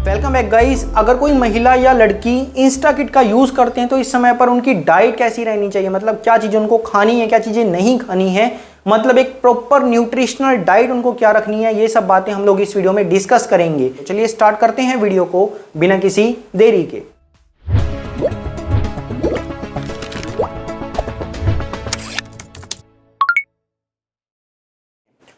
Welcome back guys. अगर कोई महिला या लड़की इंस्टा किट का यूज करते हैं तो इस समय पर उनकी डाइट कैसी रहनी चाहिए, मतलब क्या चीजें उनको खानी है, क्या चीजें नहीं खानी है, मतलब एक प्रॉपर न्यूट्रिशनल डाइट उनको क्या रखनी है, ये सब बातें हम लोग इस वीडियो में डिस्कस करेंगे। तो चलिए स्टार्ट करते हैं वीडियो को बिना किसी देरी के।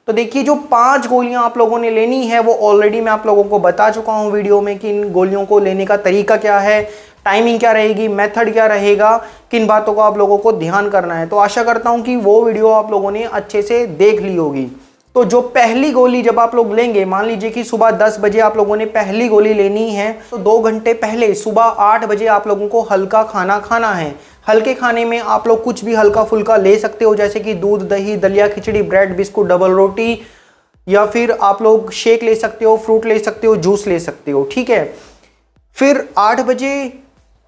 तो देखिए, जो 5 गोलियां आप लोगों ने लेनी है वो ऑलरेडी मैं आप लोगों को बता चुका हूं वीडियो में कि इन गोलियों को लेने का तरीका क्या है, टाइमिंग क्या रहेगी, मेथड क्या रहेगा, किन बातों को आप लोगों को ध्यान करना है। तो आशा करता हूं कि वो वीडियो आप लोगों ने अच्छे से देख ली होगी। तो जो पहली गोली जब आप लोग लेंगे, मान लीजिए कि सुबह 10 बजे आप लोगों ने पहली गोली लेनी है, तो 2 घंटे पहले सुबह 8 बजे आप लोगों को हल्का खाना खाना है। हल्के खाने में आप लोग कुछ भी हल्का फुल्का ले सकते हो, जैसे कि दूध, दही, दलिया, खिचड़ी, ब्रेड, बिस्कुट, डबल रोटी, या फिर आप लोग शेक ले सकते हो, फ्रूट ले सकते हो, जूस ले सकते हो, ठीक है। फिर 8 बजे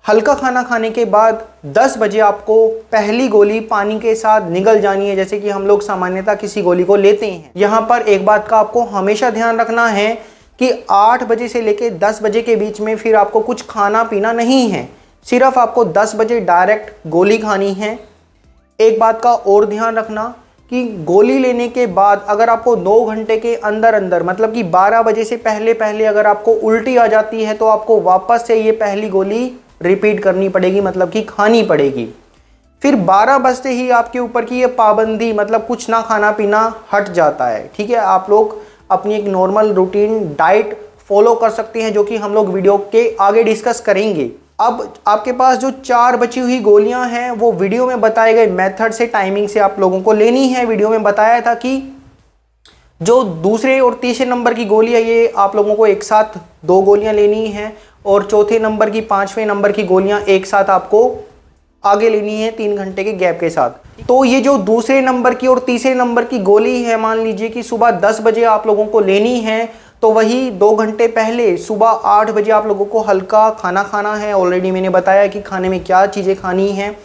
हल्का खाना खाने के बाद 10 बजे आपको पहली गोली पानी के साथ निगल जानी है, जैसे कि हम लोग सामान्यतः किसी गोली को लेते हैं। यहाँ पर एक बात का आपको हमेशा ध्यान रखना है कि 8 बजे से लेके 10 बजे के बीच में फिर आपको कुछ खाना पीना नहीं है, सिर्फ आपको 10 बजे डायरेक्ट गोली खानी है। एक बात का और ध्यान रखना कि गोली लेने के बाद अगर आपको 2 घंटे के अंदर अंदर, मतलब कि 12 बजे से पहले पहले अगर आपको उल्टी आ जाती है तो आपको वापस से ये पहली गोली रिपीट करनी पड़ेगी, मतलब कि खानी पड़ेगी। फिर 12 बजते ही आपके ऊपर की ये पाबंदी, मतलब कुछ ना खाना पीना हट जाता है, ठीक है। आप लोग अपनी एक नॉर्मल रूटीन डाइट फॉलो कर सकते हैं, जो कि हम लोग वीडियो के आगे डिस्कस करेंगे। अब आपके पास जो 4 बची हुई गोलियां हैं वो वीडियो में बताए गए मेथड से, टाइमिंग से आप लोगों को लेनी है। वीडियो में बताया था कि जो दूसरे और तीसरे नंबर की गोली है ये आप लोगों को एक साथ 2 गोलियां लेनी है, और चौथे नंबर की, 5वें नंबर की गोलियां एक साथ आपको आगे लेनी है 3 घंटे के गैप के साथ। तो ये जो दूसरे नंबर की और तीसरे नंबर की गोली है, मान लीजिए कि सुबह 10 बजे आप लोगों को लेनी है, तो वही 2 घंटे पहले सुबह 8 बजे आप लोगों को हल्का खाना खाना है। ऑलरेडी मैंने बताया कि खाने में क्या चीज़ें खानी है।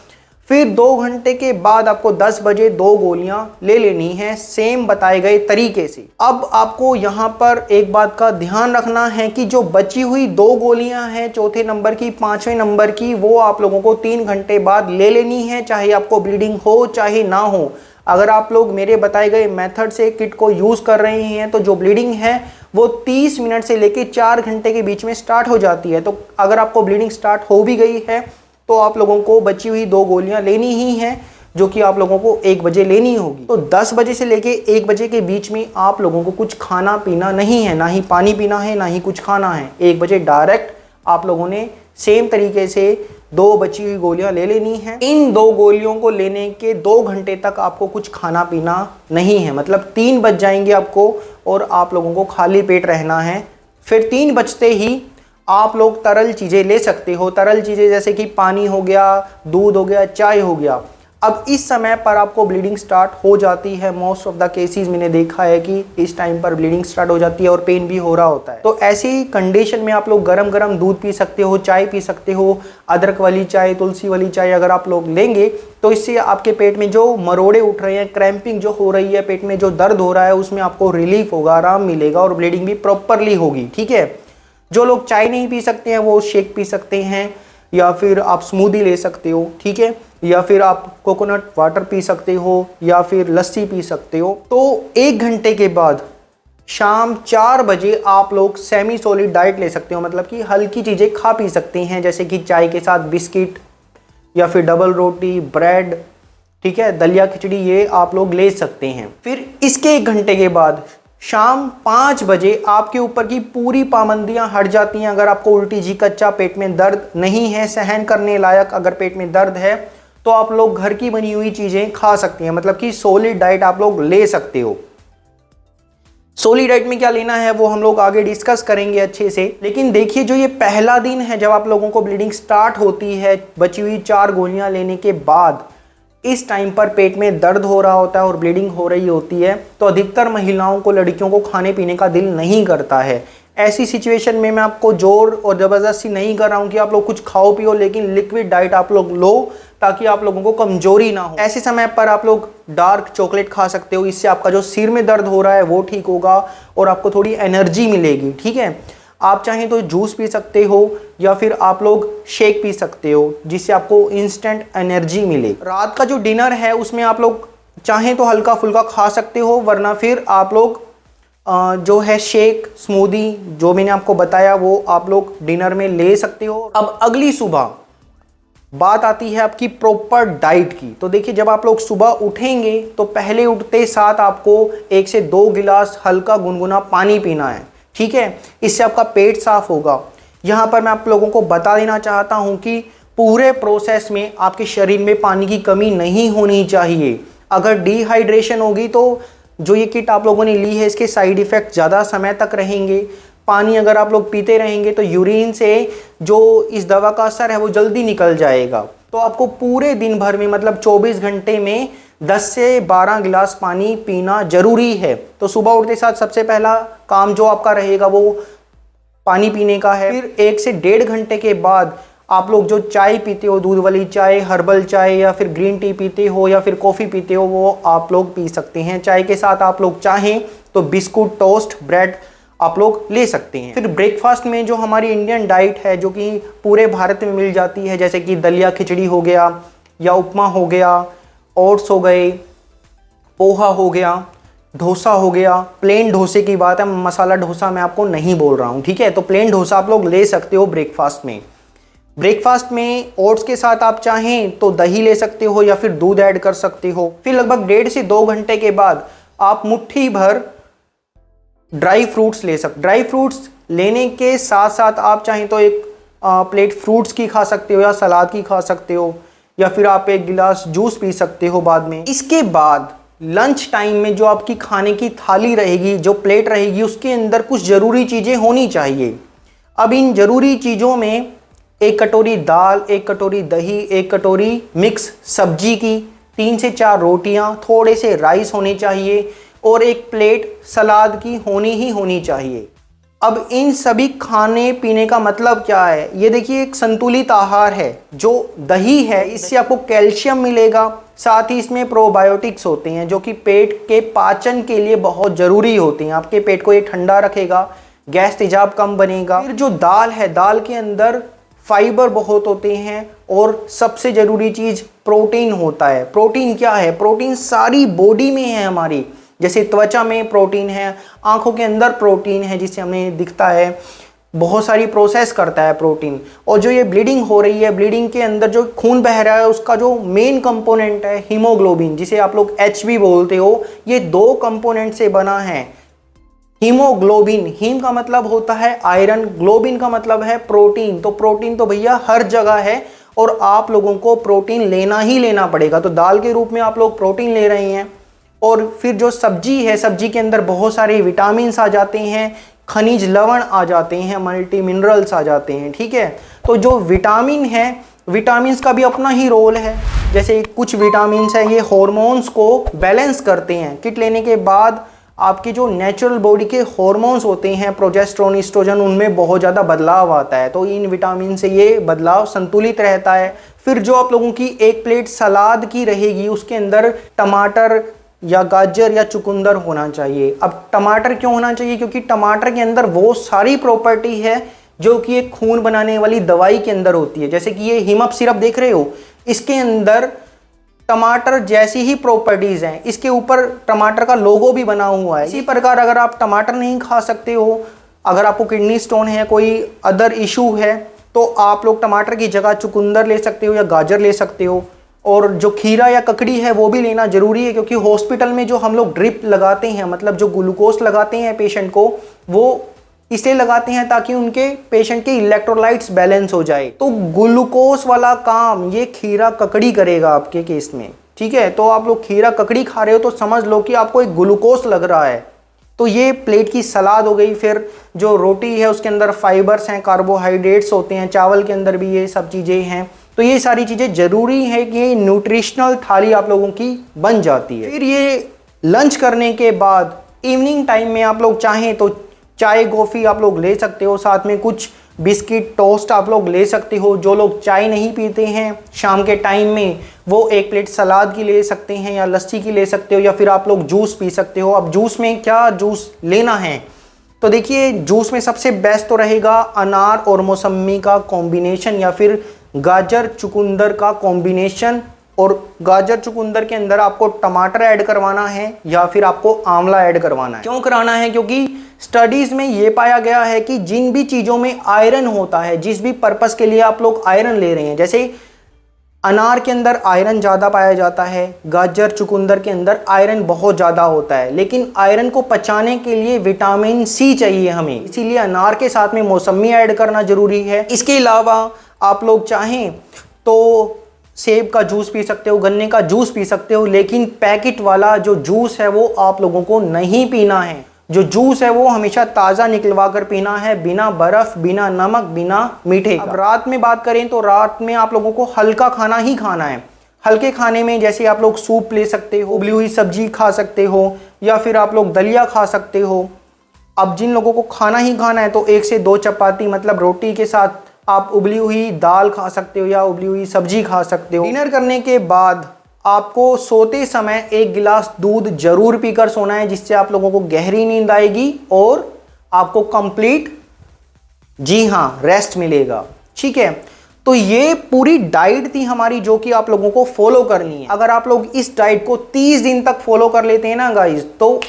फिर 2 घंटे के बाद आपको 10 बजे 2 गोलियां ले लेनी है, सेम बताए गए तरीके से। अब आपको यहाँ पर एक बात का ध्यान रखना है कि जो बची हुई 2 गोलियां हैं, चौथे नंबर की, 5वें नंबर की, वो आप लोगों को 3 घंटे बाद ले लेनी है, चाहे आपको ब्लीडिंग हो चाहे ना हो। अगर आप लोग मेरे बताए गए मेथड से किट को यूज़ कर रहे हैं तो जो ब्लीडिंग है वो 30 मिनट से लेके 4 घंटे के बीच में स्टार्ट हो जाती है। तो अगर आपको ब्लीडिंग स्टार्ट हो भी गई है तो आप लोगों को बची हुई 2 गोलियां लेनी ही हैं, जो कि आप लोगों को 1 बजे लेनी होगी। तो 10 बजे से लेके 1 बजे के बीच में आप लोगों को कुछ खाना पीना नहीं है, ना ही पानी पीना है, ना ही कुछ खाना है। 1 बजे डायरेक्ट आप लोगों ने सेम तरीके से 2 बची हुई गोलियां ले लेनी है। इन 2 गोलियों को लेने के 2 घंटे तक आपको कुछ खाना पीना नहीं है, मतलब 3 बज जाएंगे आपको और आप लोगों को खाली पेट रहना है। फिर 3 बजते ही आप लोग तरल चीज़ें ले सकते हो, तरल चीज़ें जैसे कि पानी हो गया, दूध हो गया, चाय हो गया। अब इस समय पर आपको ब्लीडिंग स्टार्ट हो जाती है। मोस्ट ऑफ द केसेस मैंने देखा है कि इस टाइम पर ब्लीडिंग स्टार्ट हो जाती है और पेन भी हो रहा होता है। तो ऐसी कंडीशन में आप लोग गरम गरम दूध पी सकते हो, चाय पी सकते हो, अदरक वाली चाय, तुलसी वाली चाय अगर आप लोग लेंगे तो इससे आपके पेट में जो मरोड़े उठ रहे हैं, क्रैम्पिंग जो हो रही है, पेट में जो दर्द हो रहा है, उसमें आपको रिलीफ होगा, आराम मिलेगा और ब्लीडिंग भी प्रॉपरली होगी, ठीक है। जो लोग चाय नहीं पी सकते हैं वो शेक पी सकते हैं, या फिर आप स्मूदी ले सकते हो, ठीक है, या फिर आप कोकोनट वाटर पी सकते हो, या फिर लस्सी पी सकते हो। तो 1 घंटे के बाद शाम 4 बजे आप लोग सेमी सॉलिड डाइट ले सकते हो, मतलब कि हल्की चीज़ें खा पी सकते हैं, जैसे कि चाय के साथ बिस्किट या फिर डबल रोटी, ब्रेड, ठीक है, दलिया, खिचड़ी, ये आप लोग ले सकते हैं। फिर इसके 1 घंटे के बाद शाम 5 बजे आपके ऊपर की पूरी पाबंदियां हट जाती हैं। अगर आपको उल्टी जी, कच्चा पेट में दर्द नहीं है, सहन करने लायक अगर पेट में दर्द है, तो आप लोग घर की बनी हुई चीज़ें खा सकते हैं, मतलब कि सॉलिड डाइट आप लोग ले सकते हो। सॉलिड डाइट में क्या लेना है वो हम लोग आगे डिस्कस करेंगे अच्छे से। लेकिन देखिए, जो ये पहला दिन है जब आप लोगों को ब्लीडिंग स्टार्ट होती है, बची हुई 4 गोलियां लेने के बाद, इस टाइम पर पेट में दर्द हो रहा होता है और ब्लीडिंग हो रही होती है, तो अधिकतर महिलाओं को, लड़कियों को खाने पीने का दिल नहीं करता है। ऐसी सिचुएशन में मैं आपको जोर और ज़बरदस्ती नहीं कर रहा हूँ कि आप लोग कुछ खाओ पियो, लेकिन लिक्विड डाइट आप लोग लो ताकि आप लोगों को कमजोरी ना हो। ऐसे समय पर आप लोग डार्क चॉकलेट खा सकते हो, इससे आपका जो सिर में दर्द हो रहा है वो ठीक होगा और आपको थोड़ी एनर्जी मिलेगी, ठीक है। आप चाहें तो जूस पी सकते हो या फिर आप लोग शेक पी सकते हो, जिससे आपको इंस्टेंट एनर्जी मिले। रात का जो डिनर है उसमें आप लोग चाहें तो हल्का फुल्का खा सकते हो, वरना फिर आप लोग जो है शेक, स्मूदी जो मैंने आपको बताया वो आप लोग डिनर में ले सकते हो। अब अगली सुबह बात आती है आपकी प्रॉपर डाइट की। तो देखिए, जब आप लोग सुबह उठेंगे तो पहले उठते साथ आपको 1 से 2 गिलास हल्का गुनगुना पानी पीना है, ठीक है। इससे आपका पेट साफ होगा। यहाँ पर मैं आप लोगों को बता देना चाहता हूँ कि पूरे प्रोसेस में आपके शरीर में पानी की कमी नहीं होनी चाहिए। अगर डिहाइड्रेशन होगी तो जो ये किट आप लोगों ने ली है इसके साइड इफ़ेक्ट ज़्यादा समय तक रहेंगे। पानी अगर आप लोग पीते रहेंगे तो यूरिन से जो इस दवा का असर है वो जल्दी निकल जाएगा। तो आपको पूरे दिन भर में मतलब 24 घंटे में 10 से 12 गिलास पानी पीना जरूरी है। तो सुबह उठते साथ सबसे पहला काम जो आपका रहेगा वो पानी पीने का है। फिर 1 से 1.5 घंटे के बाद आप लोग जो चाय पीते हो, दूध वाली चाय, हर्बल चाय या फिर ग्रीन टी पीते हो या फिर कॉफ़ी पीते हो, वो आप लोग पी सकते हैं। चाय के साथ आप लोग चाहें तो बिस्कुट, टोस्ट, ब्रेड आप लोग ले सकते हैं। फिर ब्रेकफास्ट में जो हमारी इंडियन डाइट है जो कि पूरे भारत में मिल जाती है, जैसे कि दलिया खिचड़ी हो गया या उपमा हो गया, ओट्स हो गए, पोहा हो गया, डोसा हो गया। प्लेन डोसे की बात है, मसाला डोसा मैं आपको नहीं बोल रहा हूँ, ठीक है। तो प्लेन डोसा आप लोग ले सकते हो ब्रेकफास्ट में। ब्रेकफास्ट में ओट्स के साथ आप चाहें तो दही ले सकते हो या फिर दूध ऐड कर सकते हो। फिर लगभग 1.5 से 2 घंटे के बाद आप मुट्ठी भर ड्राई फ्रूट्स ले सकते। ड्राई फ्रूट्स लेने के साथ साथ आप चाहें तो एक प्लेट फ्रूट्स की खा सकते हो या सलाद की खा सकते हो, या फिर आप 1 गिलास जूस पी सकते हो बाद में। इसके बाद लंच टाइम में जो आपकी खाने की थाली रहेगी, जो प्लेट रहेगी, उसके अंदर कुछ ज़रूरी चीज़ें होनी चाहिए। अब इन ज़रूरी चीज़ों में 1 कटोरी दाल, 1 कटोरी दही, 1 कटोरी मिक्स सब्जी की, 3 से 4 रोटियां, थोड़े से राइस होने चाहिए और 1 प्लेट सलाद की होनी ही होनी चाहिए। अब इन सभी खाने पीने का मतलब क्या है? ये देखिए, एक संतुलित आहार है। जो दही है इससे आपको कैल्शियम मिलेगा, साथ ही इसमें प्रोबायोटिक्स होते हैं जो कि पेट के पाचन के लिए बहुत ज़रूरी होते हैं। आपके पेट को ये ठंडा रखेगा, गैस तेजाब कम बनेगा। फिर जो दाल है, दाल के अंदर फाइबर बहुत होते हैं और सबसे ज़रूरी चीज़ प्रोटीन होता है। प्रोटीन क्या है? प्रोटीन सारी बॉडी में है हमारी। जैसे त्वचा में प्रोटीन है, आंखों के अंदर प्रोटीन है जिससे हमें दिखता है, बहुत सारी प्रोसेस करता है प्रोटीन। और जो ये ब्लीडिंग हो रही है, ब्लीडिंग के अंदर जो खून बह रहा है उसका जो मेन कंपोनेंट है हीमोग्लोबिन, जिसे आप लोग एच भी बोलते हो, ये 2 कंपोनेंट से बना है। हीमोग्लोबिन, हीम का मतलब होता है आयरन, ग्लोबिन का मतलब है प्रोटीन। तो प्रोटीन तो भैया हर जगह है और आप लोगों को प्रोटीन लेना ही लेना पड़ेगा। तो दाल के रूप में आप लोग प्रोटीन ले रहे हैं। और फिर जो सब्जी है, सब्जी के अंदर बहुत सारे विटामिन्स आ जाते हैं, खनिज लवण आ जाते हैं, मल्टी मिनरल्स आ जाते हैं, ठीक है। तो जो विटामिन है, विटामिन्स का भी अपना ही रोल है। जैसे कुछ विटामिन्स हैं ये हॉर्मोन्स को बैलेंस करते हैं। किट लेने के बाद आपके जो नेचुरल बॉडी के हॉर्मोन्स होते हैं, प्रोजेस्टेरोन, एस्ट्रोजन, उनमें बहुत ज़्यादा बदलाव आता है। तो इन विटामिन से ये बदलाव संतुलित रहता है। फिर जो आप लोगों की 1 प्लेट सलाद की रहेगी उसके अंदर टमाटर या गाजर या चुकंदर होना चाहिए। अब टमाटर क्यों होना चाहिए? क्योंकि टमाटर के अंदर वो सारी प्रॉपर्टी है जो कि एक खून बनाने वाली दवाई के अंदर होती है। जैसे कि ये हिमअप सिरप देख रहे हो, इसके अंदर टमाटर जैसी ही प्रॉपर्टीज़ हैं। इसके ऊपर टमाटर का लोगो भी बना हुआ है। इसी प्रकार अगर आप टमाटर नहीं खा सकते हो, अगर आपको किडनी स्टोन है, कोई अदर इशू है, तो आप लोग टमाटर की जगह चुकंदर ले सकते हो या गाजर ले सकते हो। और जो खीरा या ककड़ी है वो भी लेना ज़रूरी है, क्योंकि हॉस्पिटल में जो हम लोग ड्रिप लगाते हैं, मतलब जो ग्लूकोज लगाते हैं पेशेंट को, वो इसलिए लगाते हैं ताकि उनके पेशेंट के इलेक्ट्रोलाइट्स बैलेंस हो जाए। तो ग्लूकोज वाला काम ये खीरा ककड़ी करेगा आपके केस में, ठीक है। तो आप लोग खीरा ककड़ी खा रहे हो तो समझ लो कि आपको एक ग्लूकोज लग रहा है। तो ये प्लेट की सलाद हो गई। फिर जो रोटी है उसके अंदर फाइबर्स हैं, कार्बोहाइड्रेट्स होते हैं, चावल के अंदर भी ये सब चीज़ें हैं। तो ये सारी चीज़ें ज़रूरी है कि ये न्यूट्रिशनल थाली आप लोगों की बन जाती है। फिर ये लंच करने के बाद इवनिंग टाइम में आप लोग चाहें तो चाय कॉफ़ी आप लोग ले सकते हो, साथ में कुछ बिस्किट टोस्ट आप लोग ले सकते हो। जो लोग चाय नहीं पीते हैं शाम के टाइम में, वो 1 प्लेट सलाद की ले सकते हैं या लस्सी की ले सकते हो, या फिर आप लोग जूस पी सकते हो। अब जूस में क्या जूस लेना है? तो देखिए जूस में सबसे बेस्ट तो रहेगा अनार और मौसमी का कॉम्बिनेशन या फिर गाजर चुकंदर का कॉम्बिनेशन। और गाजर चुकंदर के अंदर आपको टमाटर ऐड करवाना है या फिर आपको आंवला ऐड करवाना है। क्यों कराना है? क्योंकि स्टडीज में ये पाया गया है कि जिन भी चीज़ों में आयरन होता है, जिस भी पर्पस के लिए आप लोग आयरन ले रहे हैं, जैसे अनार के अंदर आयरन ज़्यादा पाया जाता है, गाजर चुकंदर के अंदर आयरन बहुत ज़्यादा होता है, लेकिन आयरन को पचाने के लिए विटामिन सी चाहिए हमें, इसीलिए अनार के साथ में मौसमी ऐड करना ज़रूरी है। इसके अलावा आप लोग चाहें तो सेब का जूस पी सकते हो, गन्ने का जूस पी सकते हो, लेकिन पैकेट वाला जो जूस है वो आप लोगों को नहीं पीना है। जो जूस है वो हमेशा ताज़ा निकलवा कर पीना है, बिना बर्फ़, बिना नमक, बिना मीठे। अब रात में बात करें तो रात में आप लोगों को हल्का खाना ही खाना है। हल्के खाने में जैसे आप लोग सूप ले सकते हो, उबली हुई सब्जी खा सकते हो, या फिर आप लोग दलिया खा सकते हो। अब जिन लोगों को खाना ही खाना है तो 1 से 2 चपाती मतलब रोटी के साथ आप उबली हुई दाल खा सकते हो या उबली हुई सब्जी खा सकते हो। डिनर करने के बाद आपको सोते समय 1 गिलास दूध जरूर पीकर सोना है, जिससे आप लोगों को गहरी नींद आएगी और आपको कंप्लीट, जी हाँ, रेस्ट मिलेगा। ठीक है, तो ये पूरी डाइट थी हमारी जो कि आप लोगों को फॉलो करनी है। अगर आप लोग इस डाइट को 30 दिन तक फॉलो कर लेते हैं ना गाइज, तो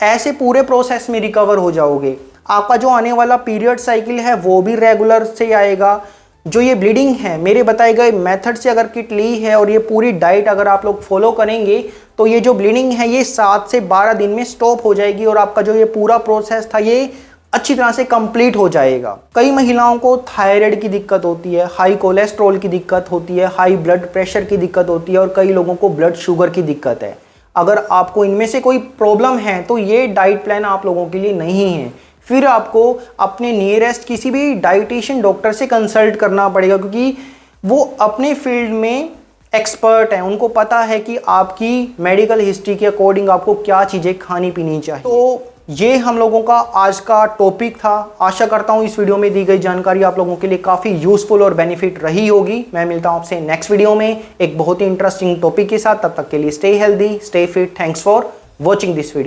ऐसे पूरे प्रोसेस में रिकवर हो जाओगे। आपका जो आने वाला पीरियड साइकिल है वो भी रेगुलर से आएगा। जो ये ब्लीडिंग है, मेरे बताए गए मेथड से अगर किट ली है और ये पूरी डाइट अगर आप लोग फॉलो करेंगे तो ये जो ब्लीडिंग है ये 7 से 12 दिन में स्टॉप हो जाएगी और आपका जो ये पूरा प्रोसेस था ये अच्छी तरह से कंप्लीट हो जाएगा। कई महिलाओं को थायराइड की दिक्कत होती है, हाई कोलेस्ट्रॉल की दिक्कत होती है, हाई ब्लड प्रेशर की दिक्कत होती है और कई लोगों को ब्लड शुगर की दिक्कत है। अगर आपको इनमें से कोई प्रॉब्लम है तो ये डाइट प्लान आप लोगों के लिए नहीं है। फिर आपको अपने नियरेस्ट किसी भी डाइटिशियन डॉक्टर से कंसल्ट करना पड़ेगा, क्योंकि वो अपने फील्ड में एक्सपर्ट हैं, उनको पता है कि आपकी मेडिकल हिस्ट्री के अकॉर्डिंग आपको क्या चीज़ें खानी पीनी चाहिए। तो ये हम लोगों का आज का टॉपिक था। आशा करता हूँ इस वीडियो में दी गई जानकारी आप लोगों के लिए काफ़ी यूजफुल और बेनिफिट रही होगी। मैं मिलता हूँ आपसे नेक्स्ट वीडियो में एक बहुत ही इंटरेस्टिंग टॉपिक के साथ। तब तक के लिए stay healthy, stay fit. Thanks for watching this video.